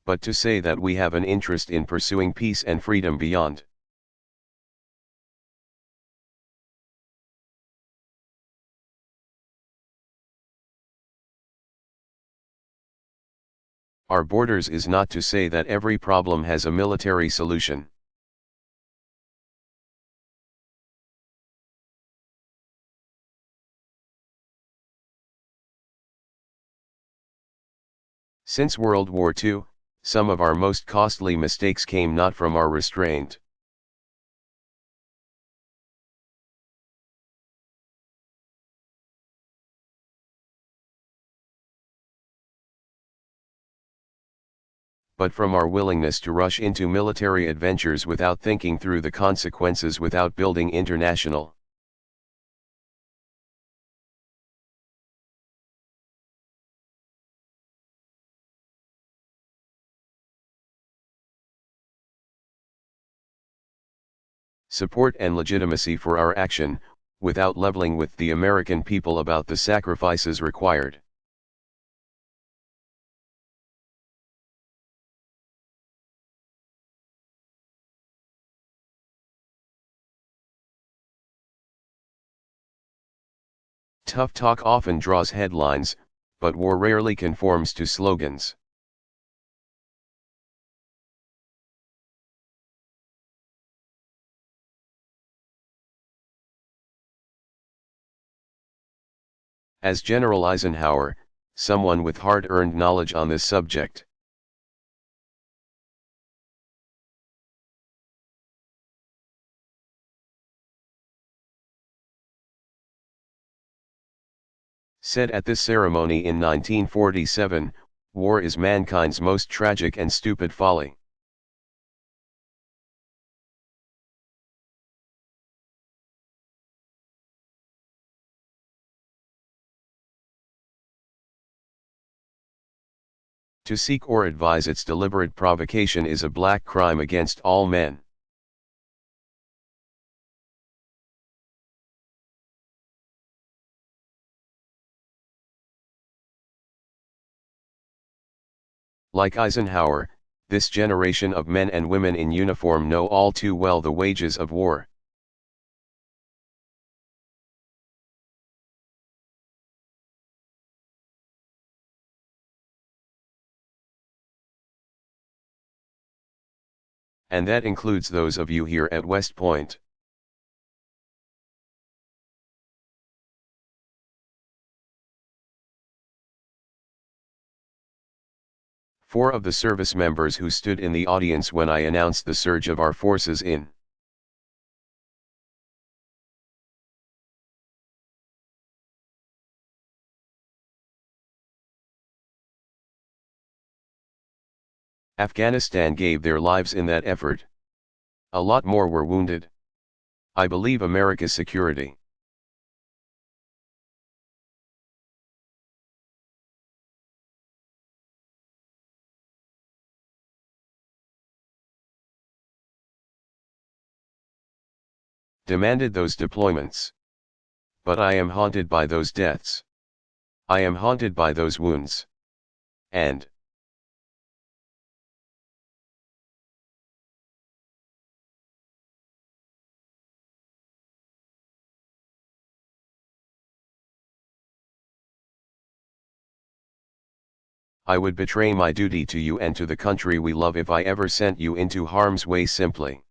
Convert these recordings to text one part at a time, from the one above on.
but to say that we have an interest in pursuing peace and freedom beyond. Our borders is not to say that every problem has a military solution. Since World War II, some of our most costly mistakes came not from our restraint, but from our willingness to rush into military adventures without thinking through the consequences, without building international support and legitimacy for our action, without leveling with the American people about the sacrifices required. Tough talk often draws headlines, but war rarely conforms to slogans. As General Eisenhower, someone with hard-earned knowledge on this subject, said at this ceremony in 1947, "War is mankind's most tragic and stupid folly." To seek or advise its deliberate provocation is a black crime against all men. Like Eisenhower, this generation of men and women in uniform know all too well the wages of war. And that includes those of you here at West Point. Four of the service members who stood in the audience when I announced the surge of our forces in Afghanistan gave their lives in that effort. A lot more were wounded. I believe America's security demanded those deployments. But I am haunted by those deaths. I am haunted by those wounds. And I would betray my duty to you and to the country we love if I ever sent you into harm's way simply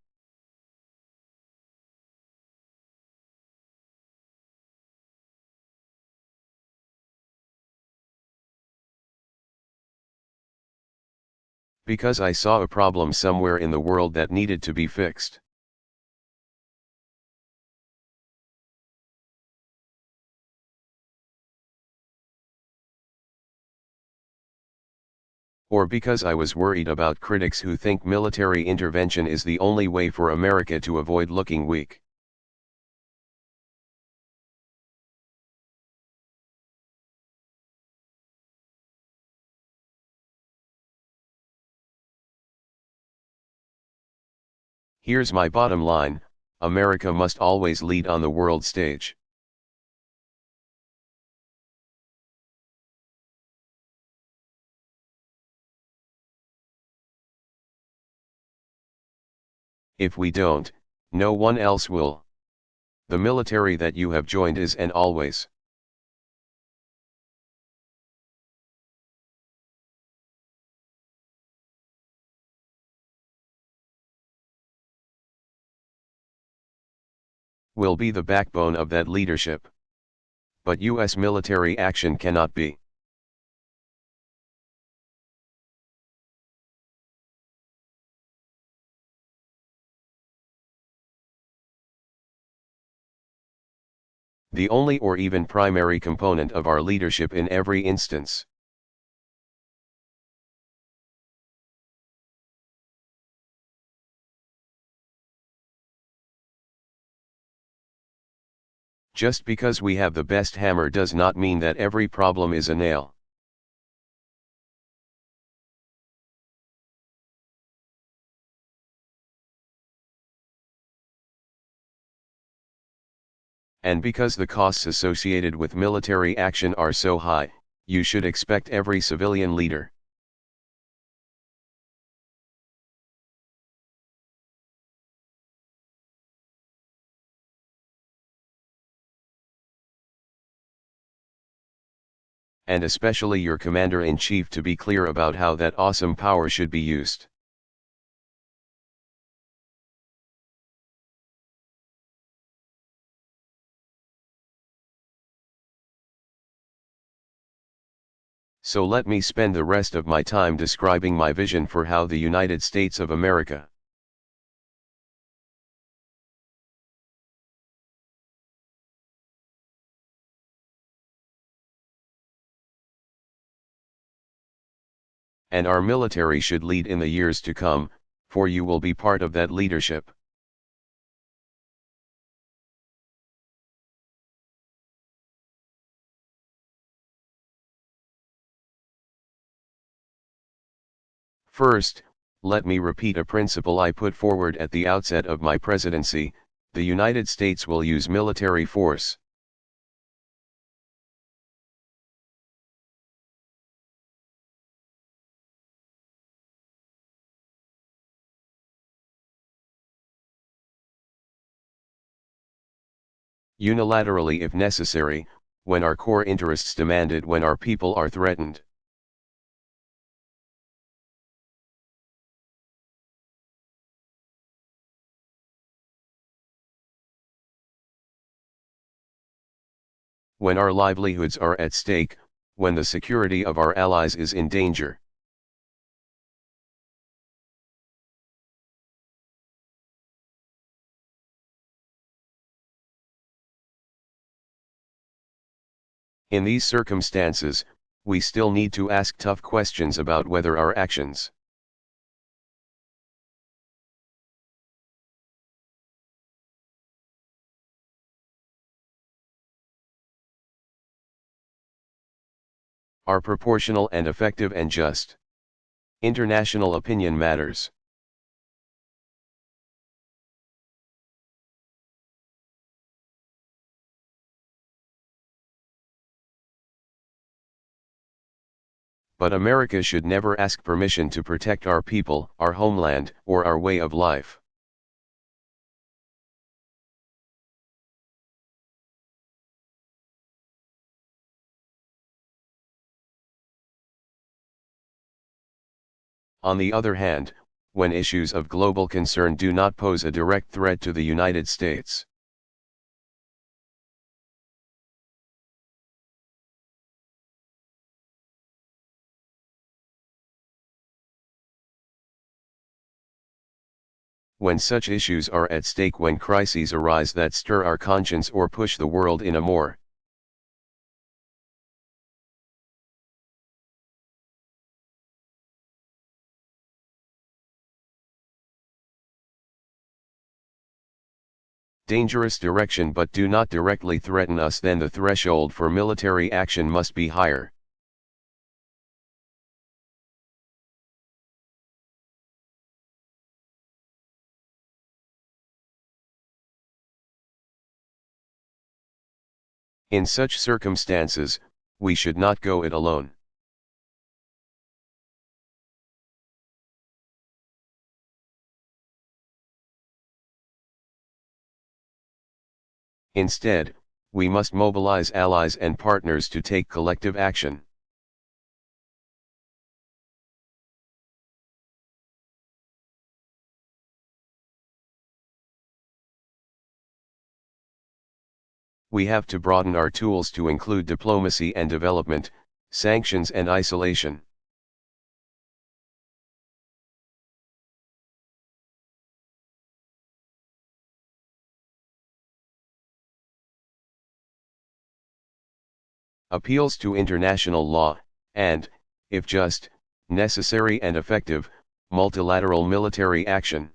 because I saw a problem somewhere in the world that needed to be fixed. Or because I was worried about critics who think military intervention is the only way for America to avoid looking weak. Here's my bottom line: America must always lead on the world stage. If we don't, no one else will. The military that you have joined is and always will be the backbone of that leadership. But US military action cannot be. The only or even primary component of our leadership in every instance. Just because we have the best hammer does not mean that every problem is a nail. And because the costs associated with military action are so high, you should expect every civilian leader and especially your commander-in-chief to be clear about how that awesome power should be used. So let me spend the rest of my time describing my vision for how the United States of America and our military should lead in the years to come, for you will be part of that leadership. First, let me repeat a principle I put forward at the outset of my presidency: the United States will use military force. Unilaterally if necessary, when our core interests demand it, when our people are threatened. When our livelihoods are at stake, when the security of our allies is in danger. In these circumstances, we still need to ask tough questions about whether our actions are proportional and effective and just. International opinion matters. But America should never ask permission to protect our people, our homeland, or our way of life. On the other hand, when issues of global concern do not pose a direct threat to the United States, when such issues are at stake, when crises arise that stir our conscience or push the world in a more dangerous direction but do not directly threaten us, then the threshold for military action must be higher. In such circumstances, we should not go it alone. Instead, we must mobilize allies and partners to take collective action. We have to broaden our tools to include diplomacy and development, sanctions and isolation. Appeals to international law, and, if just, necessary and effective, multilateral military action.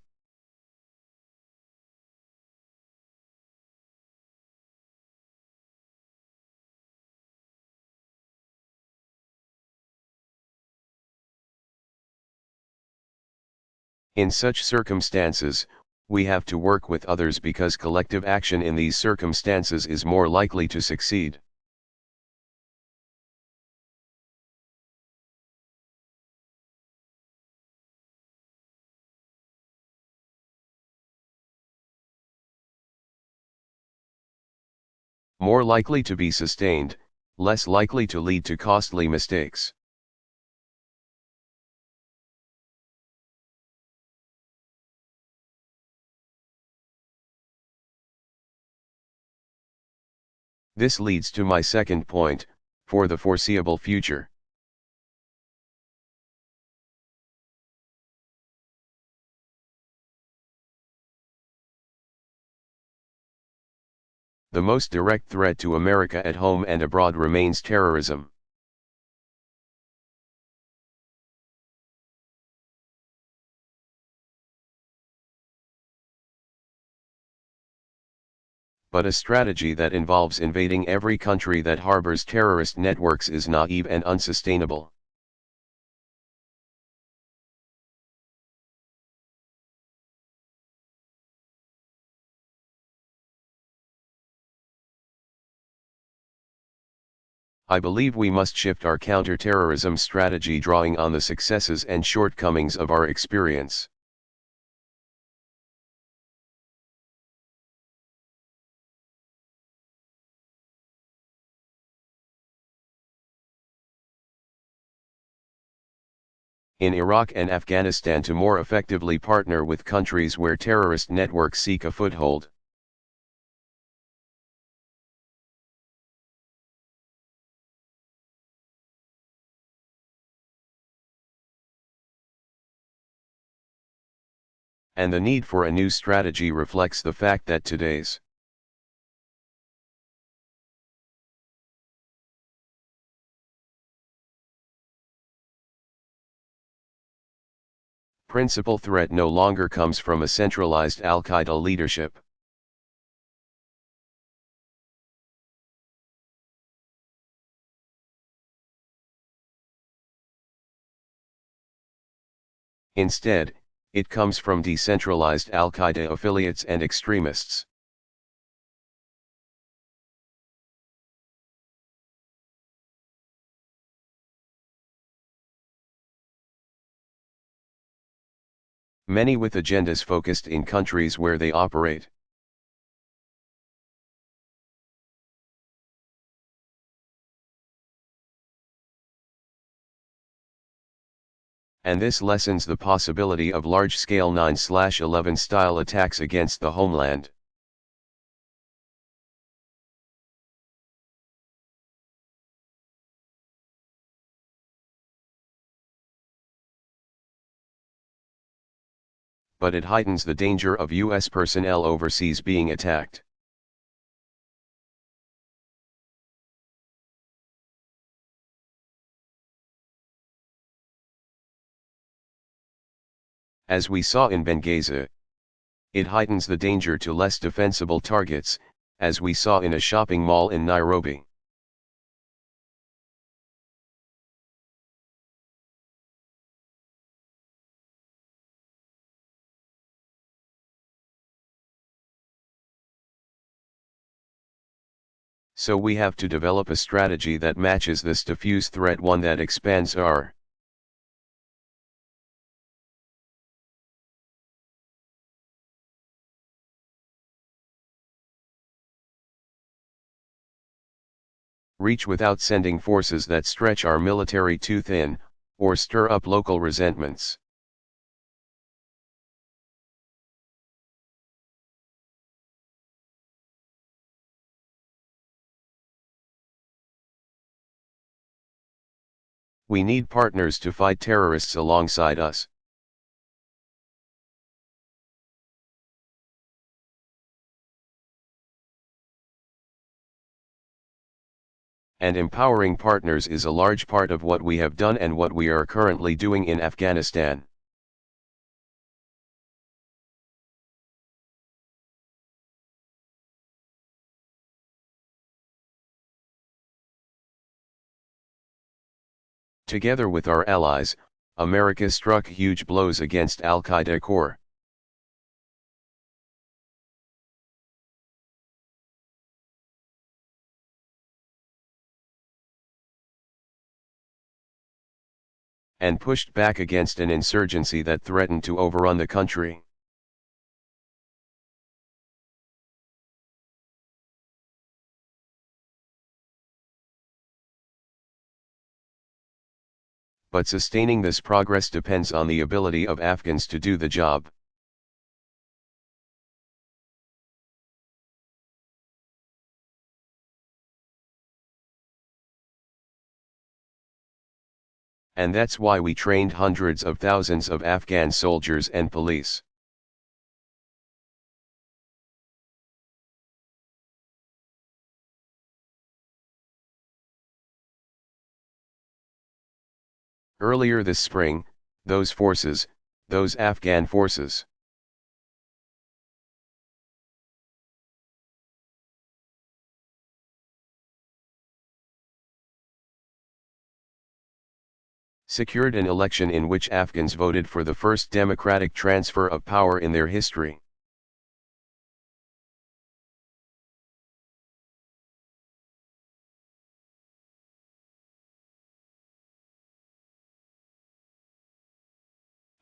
In such circumstances, we have to work with others because collective action in these circumstances is more likely to succeed. More likely to be sustained, less likely to lead to costly mistakes. This leads to my second point, for the foreseeable future. The most direct threat to America at home and abroad remains terrorism. But a strategy that involves invading every country that harbors terrorist networks is naive and unsustainable. I believe we must shift our counter-terrorism strategy drawing on the successes and shortcomings of our experience. In Iraq and Afghanistan to more effectively partner with countries where terrorist networks seek a foothold. And the need for a new strategy reflects the fact that today's principal threat no longer comes from a centralized Al-Qaeda leadership. Instead, it comes from decentralized Al-Qaeda affiliates and extremists. Many with agendas focused in countries where they operate. And this lessens the possibility of large-scale 9/11 style attacks against the homeland. But it heightens the danger of U.S. personnel overseas being attacked. As we saw in Benghazi. It heightens the danger to less defensible targets, as we saw in a shopping mall in Nairobi. So we have to develop a strategy that matches this diffuse threat, one that expands our reach without sending forces that stretch our military too thin, or stir up local resentments. We need partners to fight terrorists alongside us. And empowering partners is a large part of what we have done and what we are currently doing in Afghanistan. Together with our allies, America struck huge blows against Al-Qaeda core. And pushed back against an insurgency that threatened to overrun the country. But sustaining this progress depends on the ability of Afghans to do the job. And that's why we trained hundreds of thousands of Afghan soldiers and police. Earlier this spring, those Afghan forces, secured an election in which Afghans voted for the first democratic transfer of power in their history.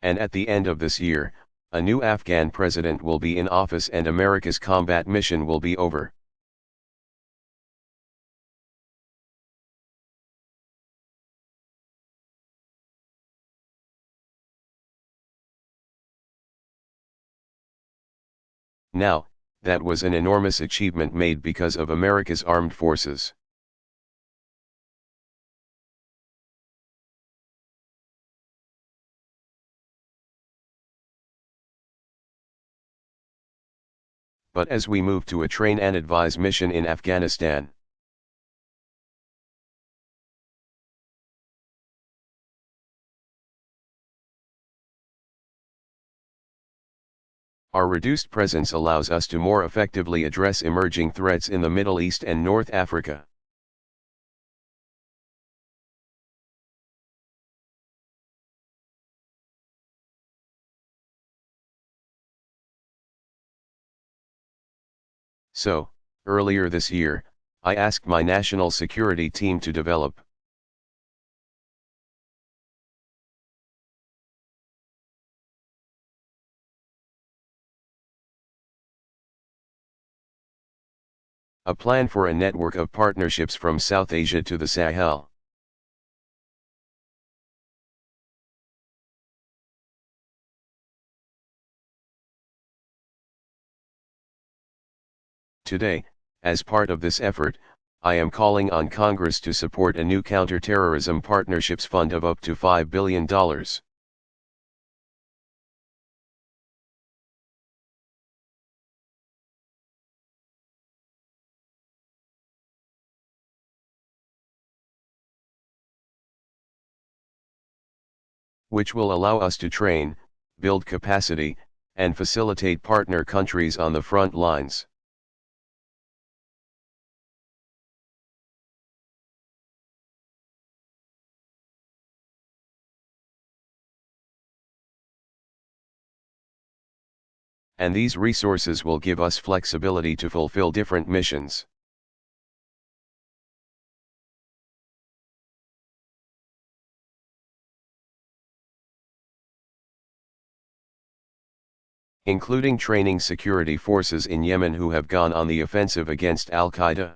And at the end of this year, a new Afghan president will be in office and America's combat mission will be over. Now, that was an enormous achievement made because of America's armed forces. But as we move to a train and advise mission in Afghanistan, our reduced presence allows us to more effectively address emerging threats in the Middle East and North Africa. So, earlier this year, I asked my national security team to develop a plan for a network of partnerships from South Asia to the Sahel. Today, as part of this effort, I am calling on Congress to support a new counterterrorism partnerships fund of up to $5 billion. Which will allow us to train, build capacity, and facilitate partner countries on the front lines. And these resources will give us flexibility to fulfill different missions. Including training security forces in Yemen who have gone on the offensive against Al-Qaeda.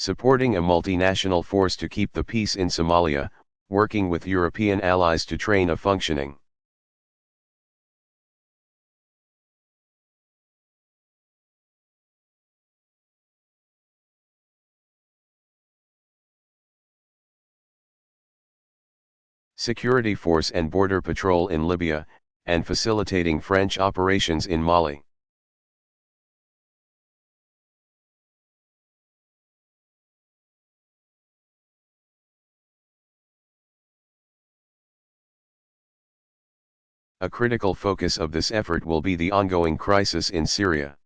Supporting a multinational force to keep the peace in Somalia, working with European allies to train a functioning security force and border patrol in Libya, and facilitating French operations in Mali. A critical focus of this effort will be the ongoing crisis in Syria.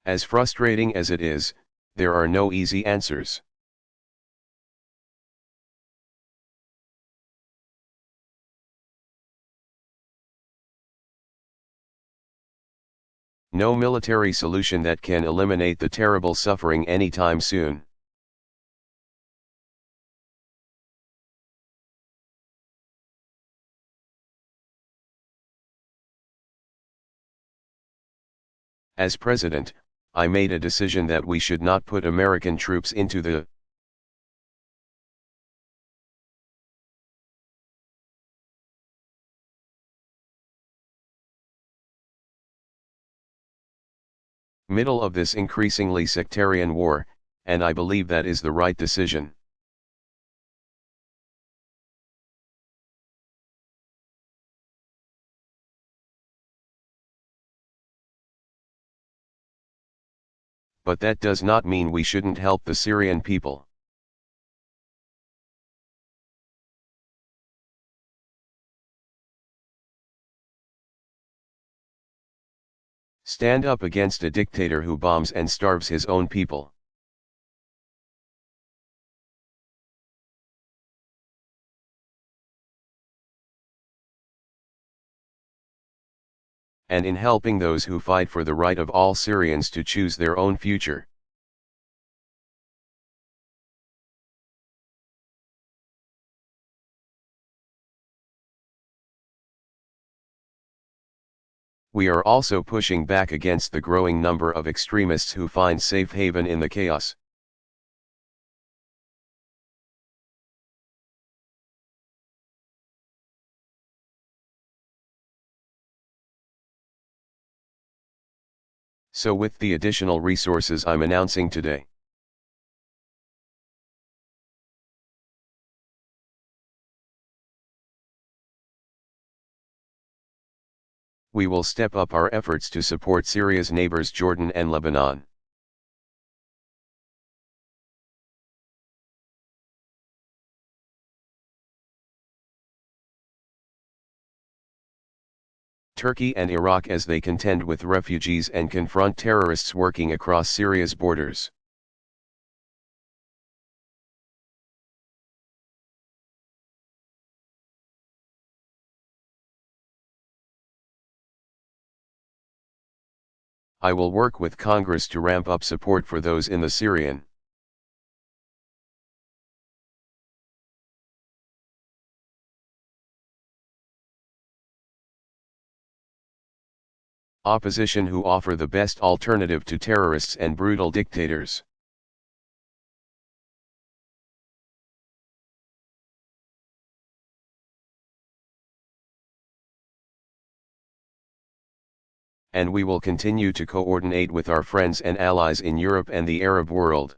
As frustrating as it is, there are no easy answers. No military solution that can eliminate the terrible suffering anytime soon. As president, I made a decision that we should not put American troops into the middle of this increasingly sectarian war, and I believe that is the right decision. But that does not mean we shouldn't help the Syrian people. Stand up against a dictator who bombs and starves his own people. And in helping those who fight for the right of all Syrians to choose their own future. We are also pushing back against the growing number of extremists who find safe haven in the chaos. So with the additional resources I'm announcing today, we will step up our efforts to support Syria's neighbors Jordan and Lebanon. Turkey and Iraq as they contend with refugees and confront terrorists working across Syria's borders. I will work with Congress to ramp up support for those in the Syrian opposition who offer the best alternative to terrorists and brutal dictators. And we will continue to coordinate with our friends and allies in Europe and the Arab world.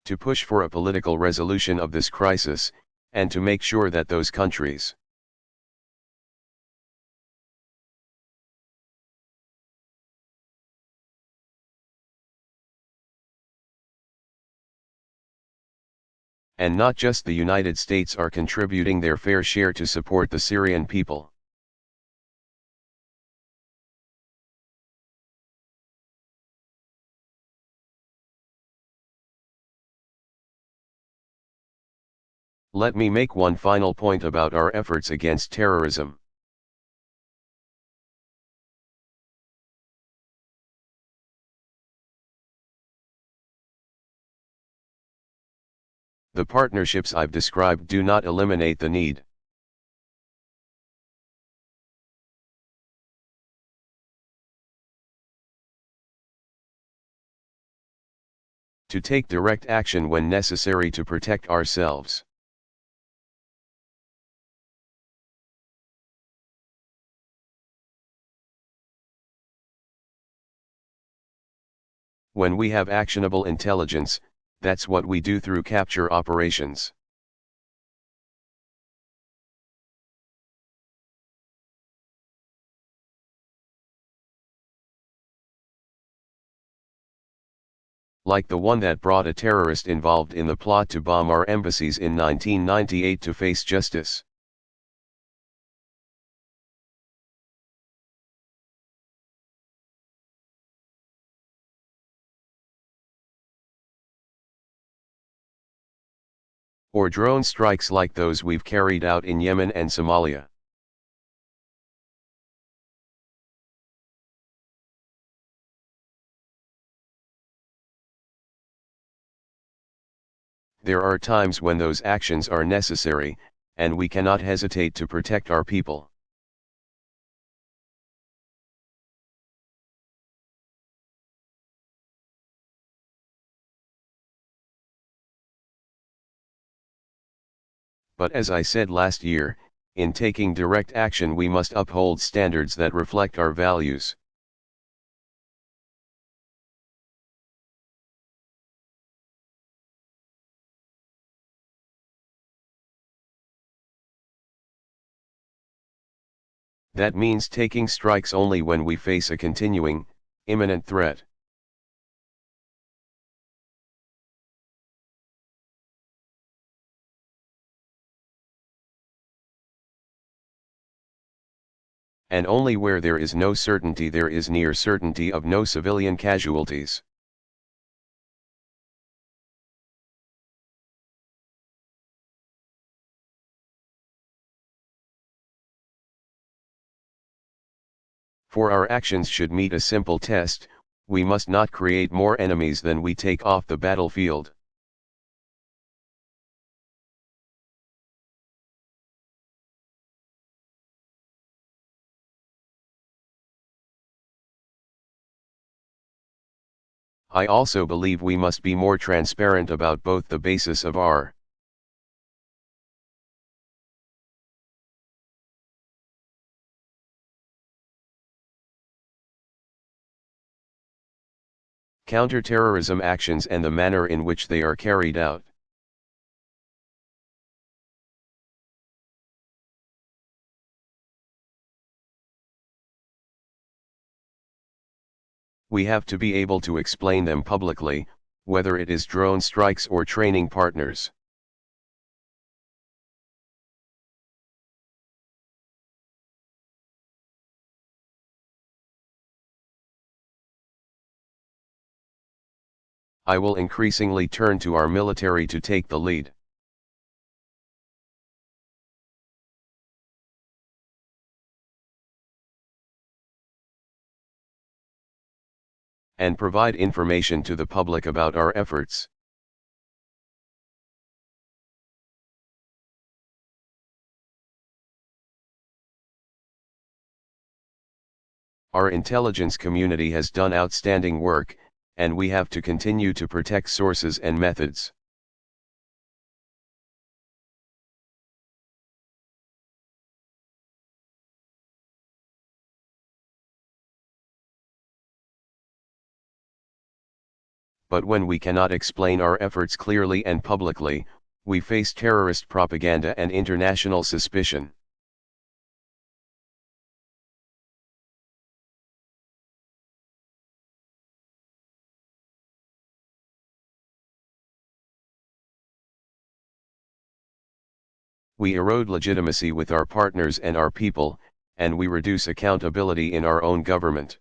To push for a political resolution of this crisis, and to make sure that those countries and not just the United States are contributing their fair share to support the Syrian people. Let me make one final point about our efforts against terrorism. The partnerships I've described do not eliminate the need to take direct action when necessary to protect ourselves. When we have actionable intelligence, that's what we do through capture operations. Like the one that brought a terrorist involved in the plot to bomb our embassies in 1998 to face justice. Or drone strikes like those we've carried out in Yemen and Somalia. There are times when those actions are necessary, and we cannot hesitate to protect our people. But as I said last year, in taking direct action we must uphold standards that reflect our values. That means taking strikes only when we face a continuing, imminent threat. And only where there is no certainty there is near certainty of no civilian casualties. For our actions should meet a simple test, we must not create more enemies than we take off the battlefield. I also believe we must be more transparent about both the basis of our counterterrorism actions and the manner in which they are carried out. We have to be able to explain them publicly, whether it is drone strikes or training partners. I will increasingly turn to our military to take the lead. And provide information to the public about our efforts. Our intelligence community has done outstanding work, and we have to continue to protect sources and methods. But when we cannot explain our efforts clearly and publicly, we face terrorist propaganda and international suspicion. We erode legitimacy with our partners and our people, and we reduce accountability in our own government.